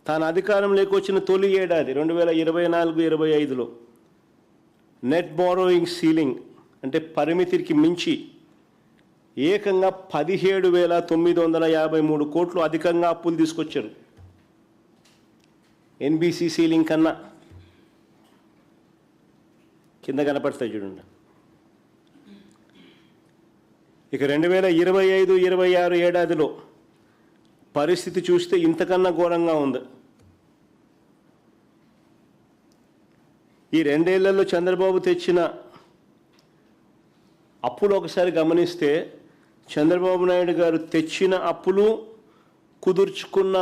తాను అధికారంలోకి వచ్చిన తొలి ఏడాది 2024-25లో నెట్ బారోయింగ్ సీలింగ్ అంటే పరిమితికి మించి ఏకంగా 17,953 కోట్లు అధికంగా అప్పులు తీసుకొచ్చారు. ఎన్బీసీ సీలింగ్ కన్నా కింద కనపడతాయి చూడండి. ఇక 2025-26 ఏడాదిలో పరిస్థితి చూస్తే ఇంతకన్నా ఘోరంగా ఉంది. ఈ 2 ఏళ్లలో చంద్రబాబు తెచ్చిన అప్పులు ఒకసారి గమనిస్తే చంద్రబాబు నాయుడు గారు తెచ్చిన అప్పులు, కుదుర్చుకున్న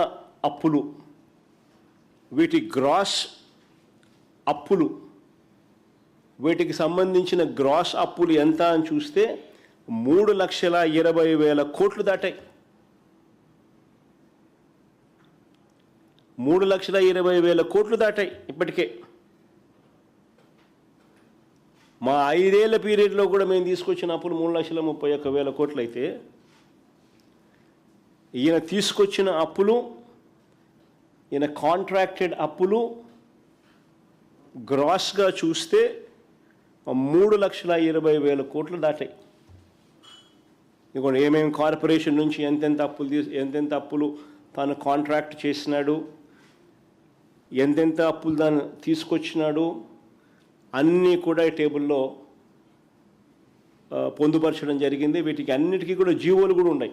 అప్పులు, వీటి గ్రాస్ అప్పులు, వీటికి సంబంధించిన గ్రాస్ అప్పులు ఎంత అని చూస్తే 3,20,000 కోట్లు దాటాయి. 3,20,000 కోట్లు దాటాయి ఇప్పటికే. మా 5 ఏళ్ల పీరియడ్లో కూడా మేము తీసుకొచ్చిన అప్పులు 3,31,000 కోట్లు అయితే, ఈయన తీసుకొచ్చిన అప్పులు, ఈయన కాంట్రాక్టెడ్ అప్పులు గ్రాస్గా చూస్తే 3,20,000 కోట్లు దాటాయి. ఇదిగోండి ఏమేమి కార్పొరేషన్ నుంచి ఎంతెంత అప్పులు తాను కాంట్రాక్ట్ చేసినాడు, ఎంతెంత అప్పులు దాన్ని తీసుకొచ్చినాడు అన్నీ కూడా ఈ టేబుల్లో పొందుపరచడం జరిగింది. వీటికి అన్నిటికీ కూడా జీవోలు కూడా ఉన్నాయి.